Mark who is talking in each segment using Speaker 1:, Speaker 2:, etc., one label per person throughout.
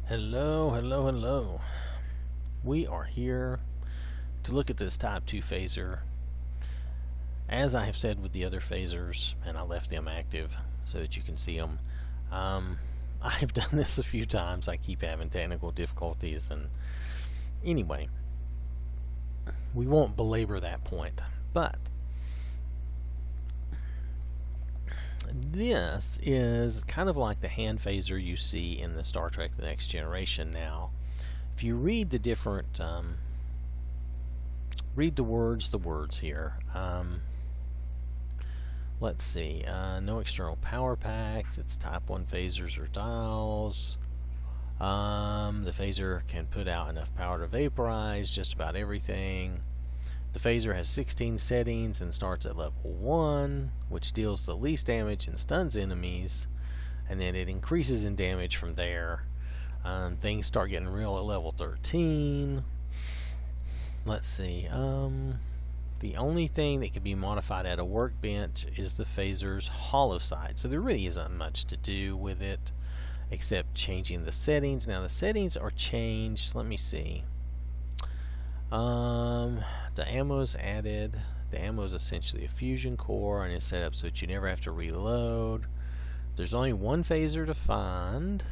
Speaker 1: Hello, hello, hello. We are here to look at this Type 2 phaser. As I have said with the other phasers, and I left them active so that you can see them, I've done this a few times. I keep having technical difficulties, and anyway, we won't belabor that point. But this is kind of like the hand phaser you see in the Star Trek The Next Generation now. If you read the different, read the words here. Let's see, no external power packs, it's Type 1 phasers or dials. The phaser can put out enough power to vaporize just about everything. The phaser has 16 settings and starts at level 1, which deals the least damage and stuns enemies, and then it increases in damage from there. Things start getting real at level 13. Let's see, the only thing that can be modified at a workbench is the phaser's hollow side, so there really isn't much to do with it except changing the settings. Now the settings are changed, let me see. The ammo is added. The ammo is essentially a fusion core and it's set up so that you never have to reload. There's only one phaser to find.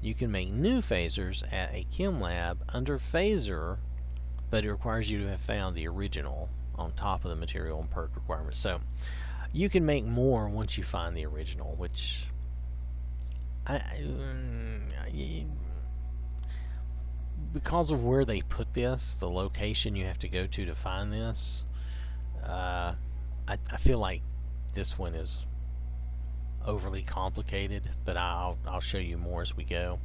Speaker 1: You can make new phasers at a chem lab under phaser, but it requires you to have found the original on top of the material and perk requirements. So you can make more once you find the original, which because of where they put this, the location you have to go to find this, I feel like this one is overly complicated, but I'll show you more as we go.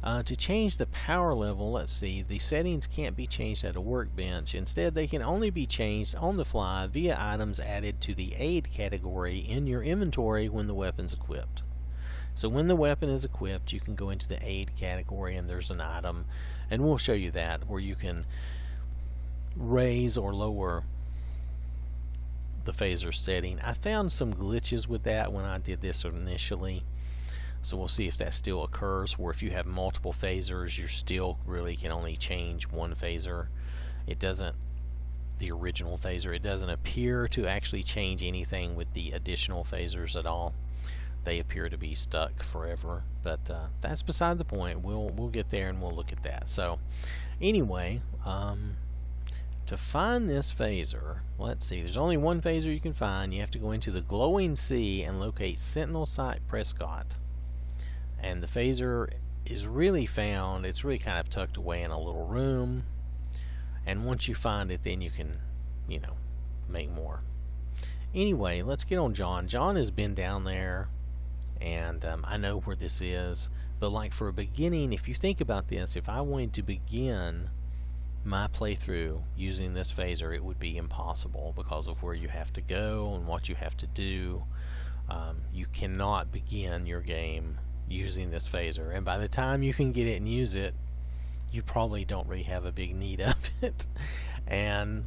Speaker 1: To change the power level, let's see, the settings can't be changed at a workbench. Instead, they can only be changed on the fly via items added to the aid category in your inventory when the weapon's equipped. So when the weapon is equipped, you can go into the aid category and there's an item, and we'll show you that, where you can raise or lower the phaser setting. I found some glitches with that when I did this initially, so we'll see if that still occurs, where if you have multiple phasers you still really can only change one phaser. It doesn't, the original phaser, it doesn't appear to actually change anything with the additional phasers at all. They appear to be stuck forever, but that's beside the point. We'll get there and we'll look at that. So anyway, to find this phaser, let's see, there's only one phaser you can find. You have to go into the glowing sea and locate Sentinel Site Prescott, and the phaser is really found, it's really kind of tucked away in a little room, and once you find it, then you can, you know, make more. Anyway, let's get on John. John has been down there, and I know where this is, but like for a beginning, if you think about this, if I wanted to begin my playthrough using this phaser, it would be impossible because of where you have to go and what you have to do. You cannot begin your game using this phaser, and by the time you can get it and use it, you probably don't really have a big need of it. And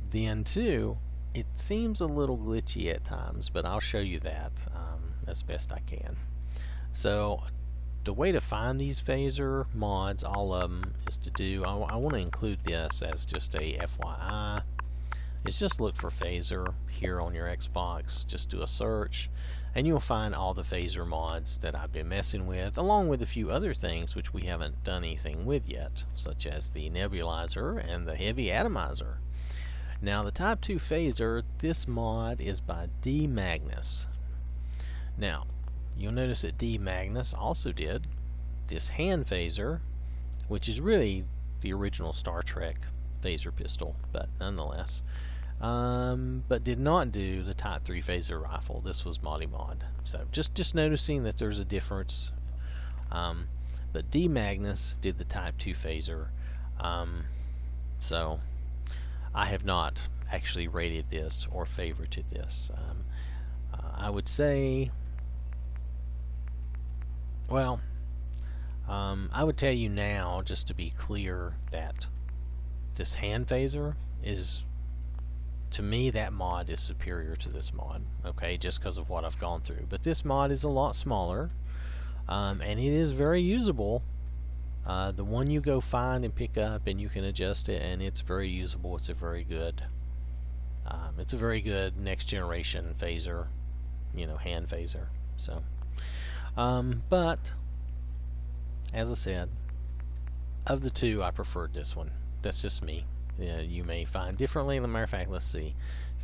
Speaker 1: then too, it seems a little glitchy at times, but I'll show you that as best I can. So the way to find these phaser mods, all of them, is to do, I want to include this as just a FYI, is just look for phaser here on your Xbox, just do a search, and you'll find all the phaser mods that I've been messing with, along with a few other things which we haven't done anything with yet, such as the nebulizer and the heavy atomizer. Now the Type 2 phaser, this mod is by D. Magnus. Now you'll notice that D. Magnus also did this hand phaser, which is really the original Star Trek phaser pistol, but nonetheless, but did not do the Type 3 phaser rifle. This was Mod. So just noticing that there's a difference. But D. Magnus did the Type 2 phaser. So I have not actually rated this or favorited this. I would say, well, I would tell you now, just to be clear, that this hand phaser is to me, that mod is superior to this mod, okay, just because of what I've gone through. But this mod is a lot smaller, and it is very usable. The one you go find and pick up, and you can adjust it, and it's very usable. It's a very good next generation phaser, hand phaser. So, but as I said, of the two, I preferred this one. That's just me. You may find differently. As a matter of fact, let's see.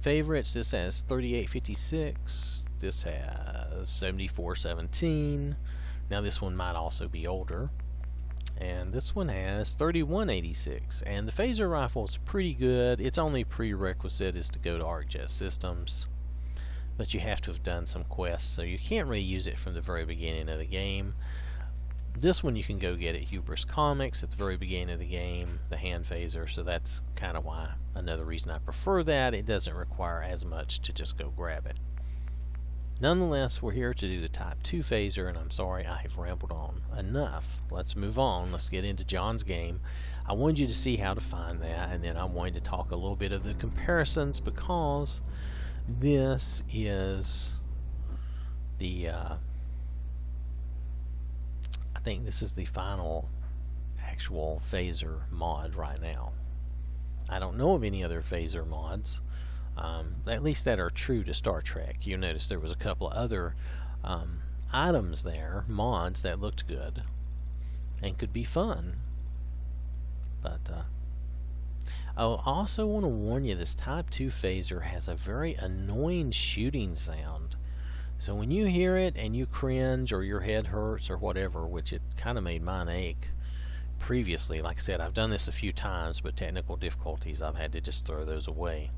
Speaker 1: Favorites, this has 3856. This has 7417. Now this one might also be older. And this one has 3186. And the phaser rifle is pretty good. Its only prerequisite is to go to ArcJet Systems. But you have to have done some quests, so you can't really use it from the very beginning of the game. This one you can go get at Hubris Comics at the very beginning of the game, the hand phaser, so that's kind of why, another reason I prefer that. It doesn't require as much to just go grab it. Nonetheless, we're here to do the Type 2 phaser, and I'm sorry I have rambled on enough. Let's move on. Let's get into John's game. I wanted you to see how to find that, and then I wanted to talk a little bit of the comparisons, because this is the I think this is the final actual phaser mod right now. I don't know of any other phaser mods, at least that are true to Star Trek. You notice there was a couple of other items there, mods that looked good and could be fun. But I also want to warn you, this Type 2 phaser has a very annoying shooting sound. So when you hear it and you cringe or your head hurts or whatever, which it kind of made mine ache previously, like I said, I've done this a few times, but technical difficulties, I've had to just throw those away.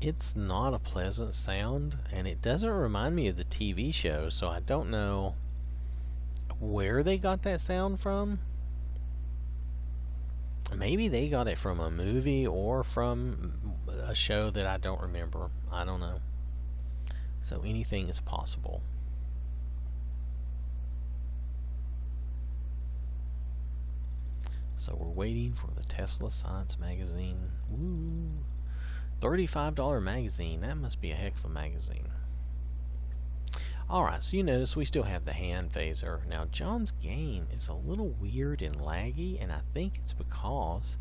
Speaker 1: It's not a pleasant sound, and it doesn't remind me of the TV show, so I don't know where they got that sound from. Maybe they got it from a movie or from a show that I don't remember. I don't know. So anything is possible. So we're waiting for the Tesla Science magazine. Woo! $35 magazine. That must be a heck of a magazine. Alright, so you notice we still have the hand phaser. Now John's game is a little weird and laggy, and I think it's because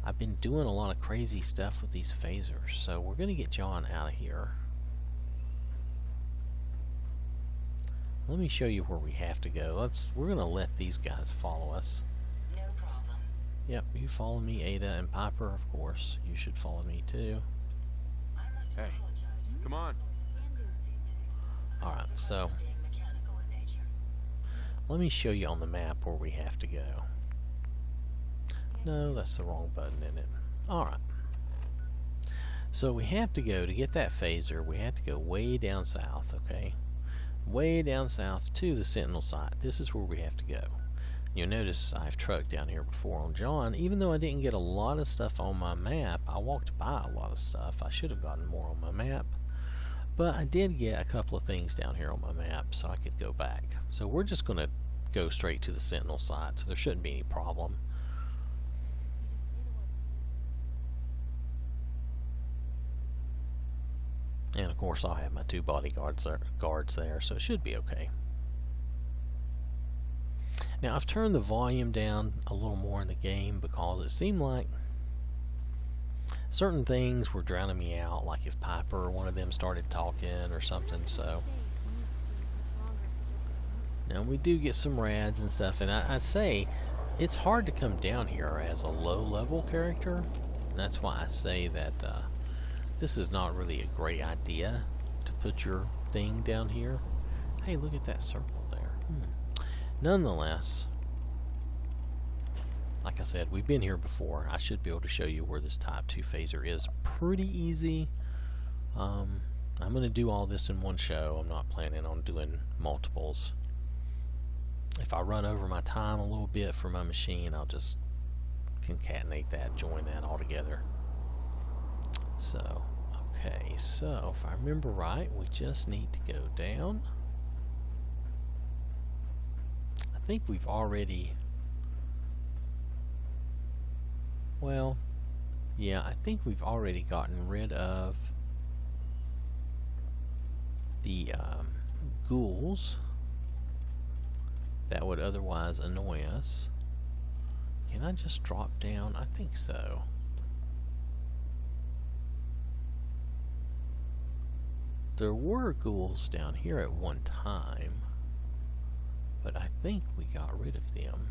Speaker 1: I've been doing a lot of crazy stuff with these phasers. So we're going to get John out of here. Let me show you where we have to go. We're going to let these guys follow us.
Speaker 2: No problem.
Speaker 1: Yep, you follow me, Ada, and Piper, of course. You should follow me too.
Speaker 3: Hey, come on.
Speaker 1: Alright, so let me show you on the map where we have to go. No, that's the wrong button, isn't it? Alright. So we have to go, to get that phaser, we have to go way down south, okay? Way down south to the Sentinel site. This is where we have to go. You'll notice I've trucked down here before on John. Even though I didn't get a lot of stuff on my map, I walked by a lot of stuff. I should have gotten more on my map. But I did get a couple of things down here on my map, so I could go back. So we're just going to go straight to the Sentinel site, so there shouldn't be any problem. And of course I'll have my two bodyguards there, so it should be okay. Now I've turned the volume down a little more in the game because it seemed like certain things were drowning me out, like if Piper or one of them started talking or something. So now we do get some rads and stuff, and I'd say it's hard to come down here as a low level character, and that's why I say that this is not really a great idea to put your thing down here. Hey, look at that circle there. Nonetheless, like I said, we've been here before. I should be able to show you where this Type 2 phaser is pretty easy. I'm going to do all this in one show. I'm not planning on doing multiples. If I run over my time a little bit for my machine, I'll just concatenate that, join that all together. So, okay, so if I remember right, we just need to go down. I think we've already, well, Yeah, I think we've already gotten rid of the ghouls that would otherwise annoy us. Can I just drop down? I think so. There were ghouls down here at one time, but I think we got rid of them.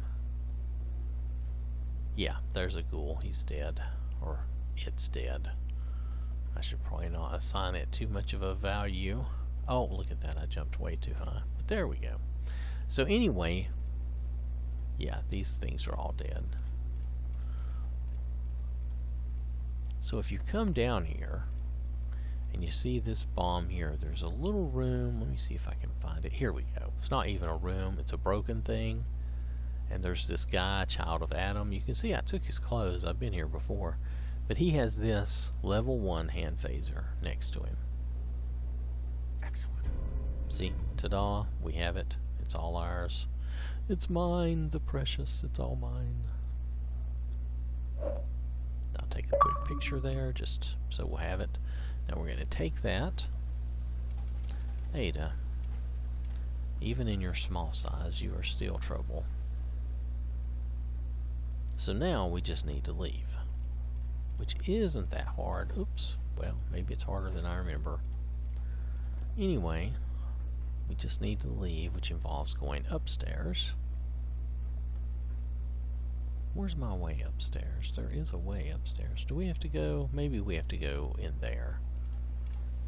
Speaker 1: Yeah, there's a ghoul. He's dead. Or it's dead. I should probably not assign it too much of a value. Oh, look at that. I jumped way too high. But there we go. So anyway, yeah, these things are all dead. So if you come down here and you see this bomb here, there's a little room. Let me see if I can find it. Here we go. It's not even a room. It's a broken thing. And there's this guy, Child of Adam. You can see I took his clothes. I've been here before. But he has this level 1 hand phaser next to him.
Speaker 3: Excellent.
Speaker 1: See? Ta-da. We have it. It's all ours. It's mine, the precious. It's all mine. I'll take a quick picture there just so we'll have it. Now we're going to take that. Ada, even in your small size, you are still trouble. So now we just need to leave, which isn't that hard. Oops. Well, maybe it's harder than I remember. Anyway, we just need to leave, which involves going upstairs. Where's my way upstairs? There is a way upstairs. Do we have to go? Maybe we have to go in there.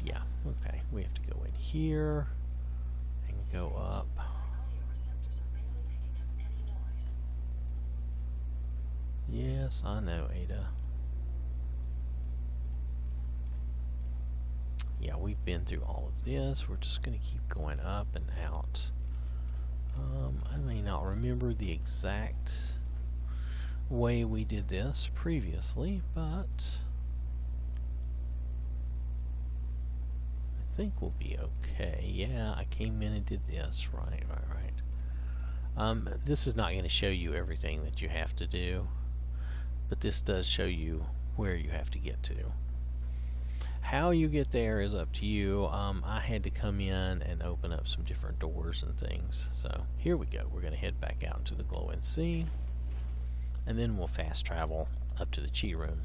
Speaker 1: Yeah, okay. We have to go in here and go up. Yes, I know, Ada. Yeah, we've been through all of this. We're just going to keep going up and out. I may not remember the exact way we did this previously, but I think we'll be okay. Yeah, I came in and did this. Right. This is not going to show you everything that you have to do, but this does show you where you have to get to. How you get there is up to you. I had to come in and open up some different doors and things. So here we go. We're going to head back out into the glowing sea, and then we'll fast travel up to the chi room,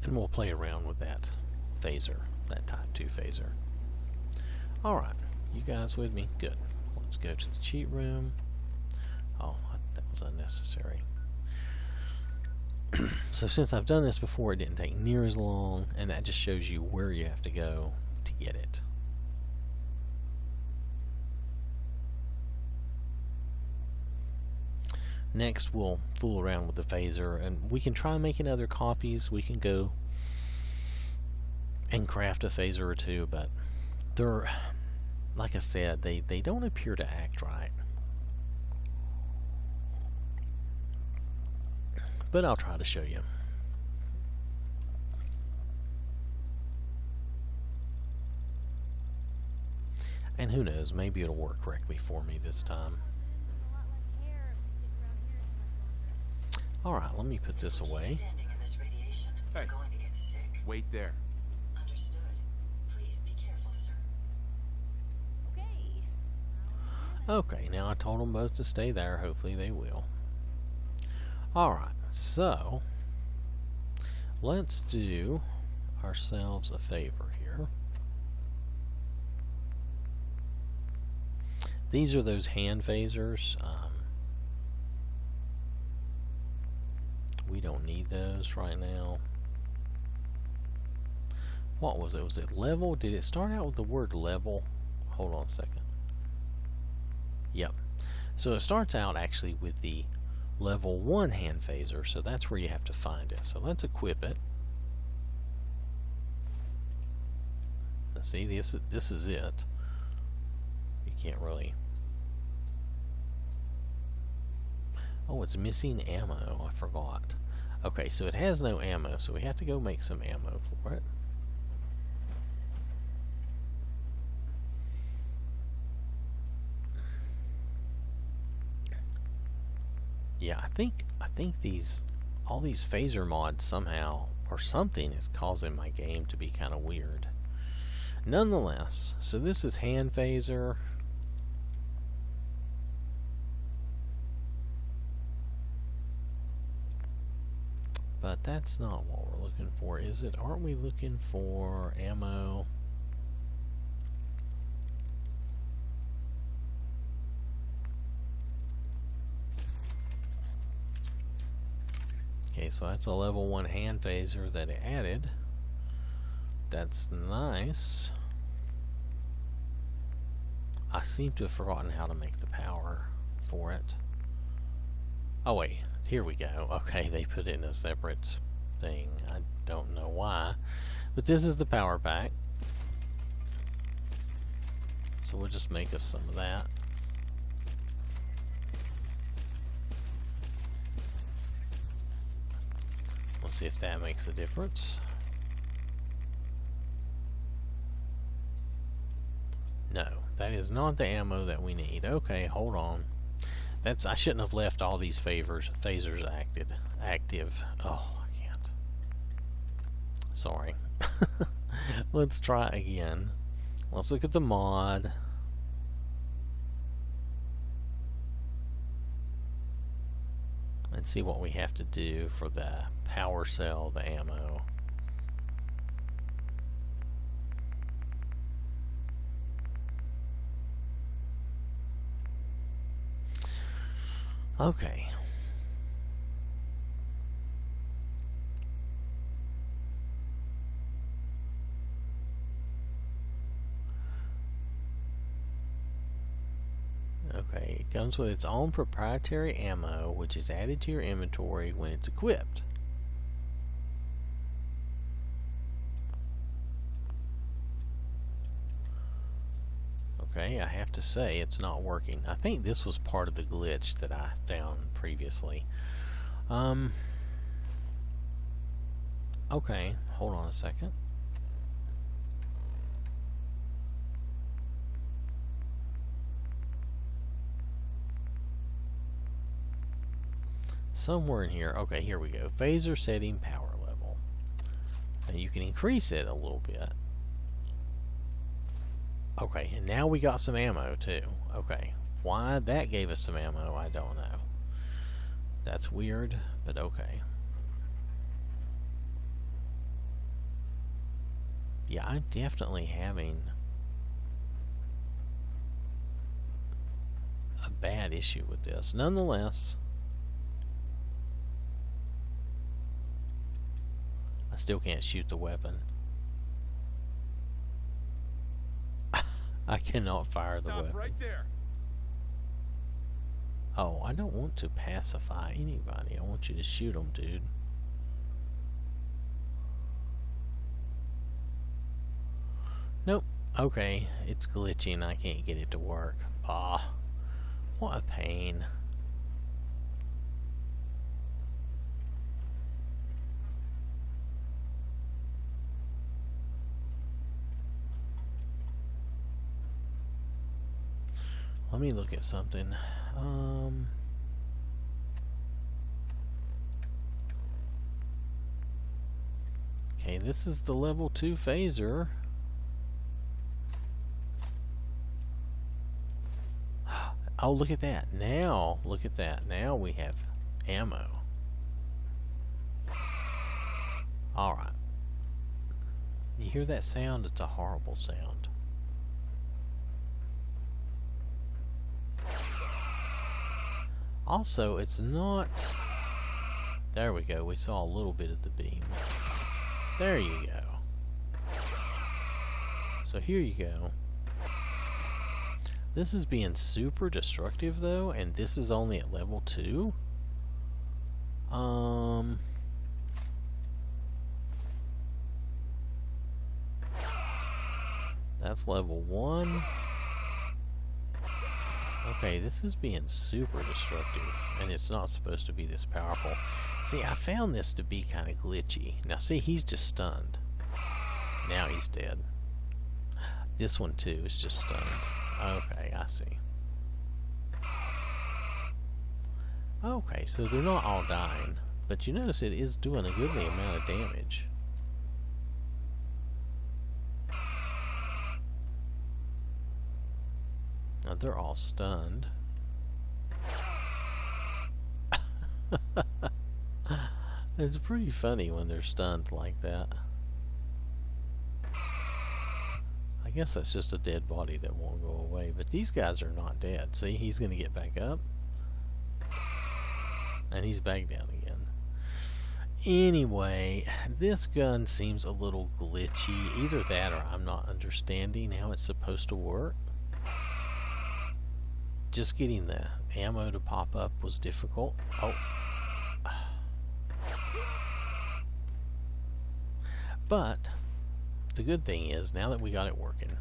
Speaker 1: and we'll play around with that phaser, that type 2 phaser. Alright, you guys with me? Good. Let's go to the cheat room. Oh, that was unnecessary. So since I've done this before, it didn't take near as long, and that just shows you where you have to go to get it. Next, we'll fool around with the phaser, and we can try making other copies. We can go and craft a phaser or two, but they're, like I said, they don't appear to act right. But I'll try to show you. And who knows, maybe it'll work correctly for me this time. Alright, let me put this away.
Speaker 3: Hey, wait there.
Speaker 2: Understood. Please be careful, sir.
Speaker 1: Okay, now I told them both to stay there. Hopefully they will. Alright, so let's do ourselves a favor here. These are those hand phasers. We don't need those right now. What was it? Was it level? Did it start out with the word level? Hold on a second. Yep. So it starts out actually with the level 1 hand phaser, so that's where you have to find it. So let's equip it. Let's see, this is it. You can't really. Oh, it's missing ammo. I forgot. Okay, so it has no ammo, so we have to go make some ammo for it. Yeah, I think these all these phaser mods somehow, or something, is causing my game to be kind of weird. Nonetheless, so this is hand phaser. But that's not what we're looking for, is it? Aren't we looking for ammo? Okay, so that's a level 1 hand phaser that it added. That's nice. I seem to have forgotten how to make the power for it. Oh wait, here we go. Okay, they put it in a separate thing. I don't know why. But this is the power pack. So we'll just make us some of that. Let's see if that makes a difference. No, that is not the ammo that we need. Okay, hold on. I shouldn't have left all these phasers active. Oh, I can't. Sorry. Let's try again. Let's look at the mod. And see what we have to do for the power cell, the ammo. Okay. Okay, it comes with its own proprietary ammo, which is added to your inventory when it's equipped. Okay, I have to say it's not working. I think this was part of the glitch that I found previously. Okay, hold on a second. Somewhere in here. Okay, here we go. Phaser setting power level. And you can increase it a little bit. Okay, and now we got some ammo too. Okay, why that gave us some ammo, I don't know. That's weird, but okay. Yeah, I'm definitely having a bad issue with this. Nonetheless, I still can't shoot the weapon. I cannot fire the weapon.
Speaker 3: Right there.
Speaker 1: Oh, I don't want to pacify anybody. I want you to shoot them, dude. Nope. Okay, it's glitching. I can't get it to work. Ah, what a pain. Let me look at something. Okay, this is the level 2 phaser. Oh, look at that. Now, look at that. Now we have ammo. Alright. You hear that sound? It's a horrible sound. Also, it's not... There we go. We saw a little bit of the beam. There you go. So here you go. This is being super destructive though, and this is only at level 2. That's level 1. Okay, this is being super destructive, and it's not supposed to be this powerful. See, I found this to be kind of glitchy. Now see, he's just stunned. Now he's dead. This one too is just stunned. Okay, I see. Okay, so they're not all dying. but you notice it is doing a goodly amount of damage. Now they're all stunned. It's pretty funny when they're stunned like that. I guess that's just a dead body that won't go away, but these guys are not dead. See, he's going to get back up. And he's back down again. Anyway, this gun seems a little glitchy. Either that or I'm not understanding how it's supposed to work. Just getting the ammo to pop up was difficult. Oh. But the good thing is, now that we got it working,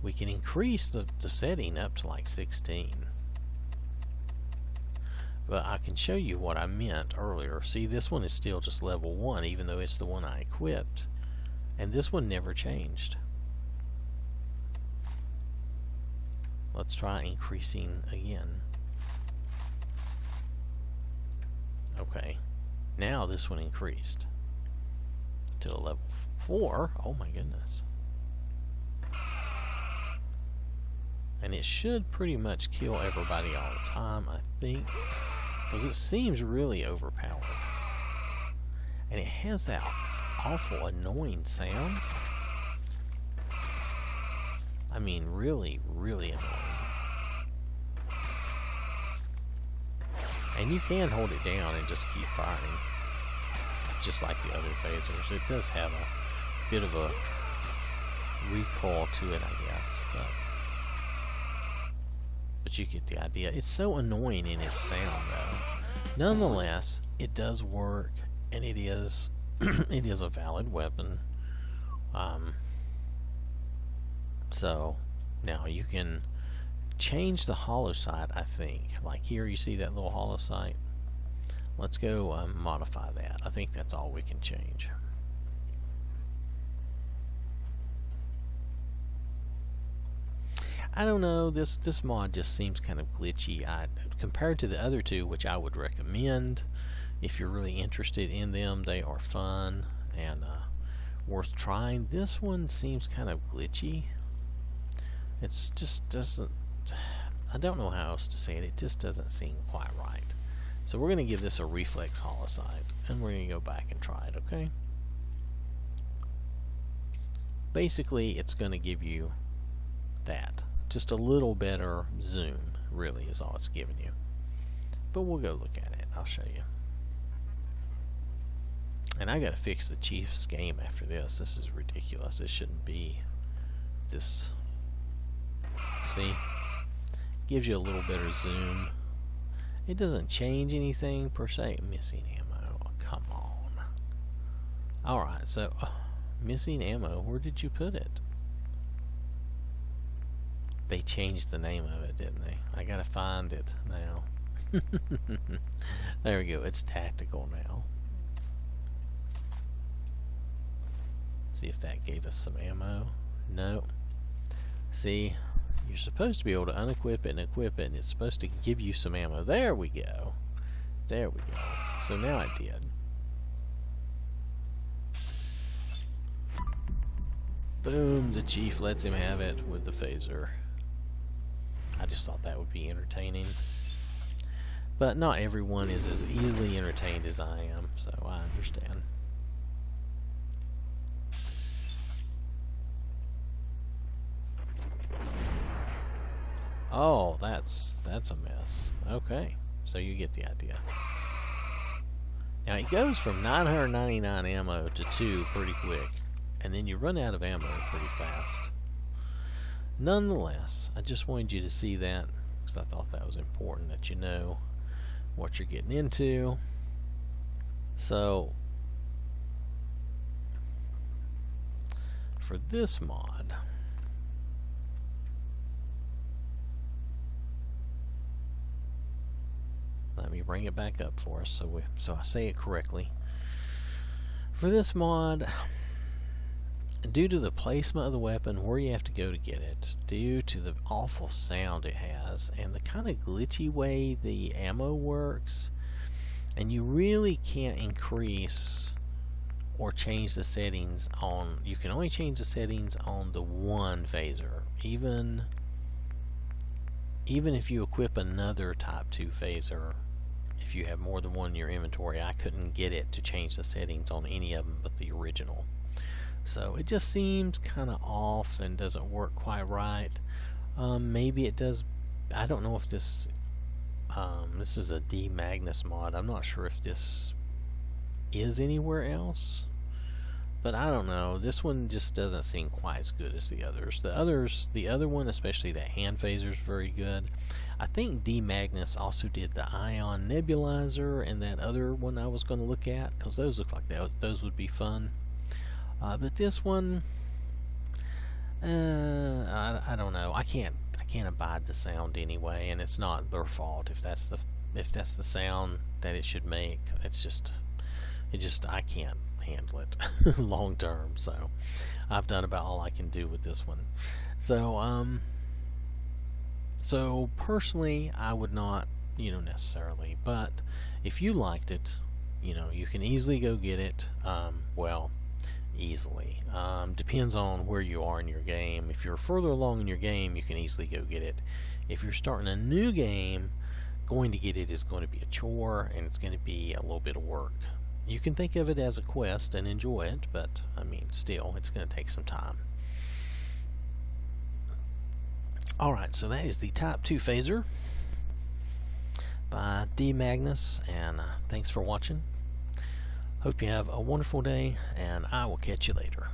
Speaker 1: we can increase the setting up to like 16. But I can show you what I meant earlier. See, this one is still just level 1, even though it's the one I equipped. And this one never changed. Let's try increasing again. Okay. Now this one increased to a level 4. Oh my goodness. And it should pretty much kill everybody all the time, I think. Because it seems really overpowered. And it has that awful annoying sound. I mean, really, really annoying. And you can hold it down and just keep firing. Just like the other phasers. It does have a bit of a recoil to it, I guess. But you get the idea. It's so annoying in its sound, though. Nonetheless, it does work, and it is it is a valid weapon. So now you can change the hollow sight, I think. Like here, you see that little hollow sight? Let's go modify that. I think that's all we can change. I don't know, this mod just seems kind of glitchy. Compared to the other two, which I would recommend if you're really interested in them. They are fun and worth trying. This one seems kind of glitchy. It's just doesn't, I don't know how else to say it. It just doesn't seem quite right. So we're going to give this a reflex hollow sight, and we're going to go back and try it, okay? Basically, it's going to give you that. Just a little better zoom, really, is all it's giving you. But we'll go look at it. I'll show you. And I got to fix the Chiefs game after this. This is ridiculous. This shouldn't be this. See? Gives you a little better zoom. It doesn't change anything per se. Missing ammo. Oh, come on. Alright, so missing ammo. Where did you put it? They changed the name of it, didn't they? I gotta find it now. There we go. It's tactical now. See if that gave us some ammo. No. See, you're supposed to be able to unequip it and equip it, and it's supposed to give you some ammo. There we go. There we go. So now I did. Boom, the Chief lets him have it with the phaser. I just thought that would be entertaining. But not everyone is as easily entertained as I am, so I understand. Oh, that's a mess. Okay, so you get the idea. Now it goes from 999 ammo to 2 pretty quick, and then you run out of ammo pretty fast. Nonetheless, I just wanted you to see that because I thought that was important, that you know what you're getting into. So for this mod, let me bring it back up for us so I say it correctly. For this mod, due to the placement of the weapon, where you have to go to get it, due to the awful sound it has, and the kind of glitchy way the ammo works, and you really can't increase or change the settings on, you can only change the settings on the one phaser. Even if you equip another type 2 phaser, if you have more than one in your inventory, I couldn't get it to change the settings on any of them but the original. So it just seems kind of off and doesn't work quite right. Maybe it does. I don't know if this this is a D Magnus mod. I'm not sure if this is anywhere else, but I don't know. This one just doesn't seem quite as good as the others. The other one, especially that hand phaser, is very good. I think D Magnus also did the ion nebulizer and that other one I was going to look at, because those look like those would be fun. But this one, I don't know. I can't abide the sound anyway, and it's not their fault if that's the sound that it should make. It just I can't handle it long term. So I've done about all I can do with this one. So personally, I would not, necessarily. But if you liked it, you can easily go get it. Well, easily. Depends on where you are in your game. If you're further along in your game, you can easily go get it. If you're starting a new game, going to get it is going to be a chore, and it's going to be a little bit of work. You can think of it as a quest and enjoy it, but I mean, still, it's going to take some time. Alright, so that is the Type 2 Phaser by D Magnus, and thanks for watching. Hope you have a wonderful day, and I will catch you later.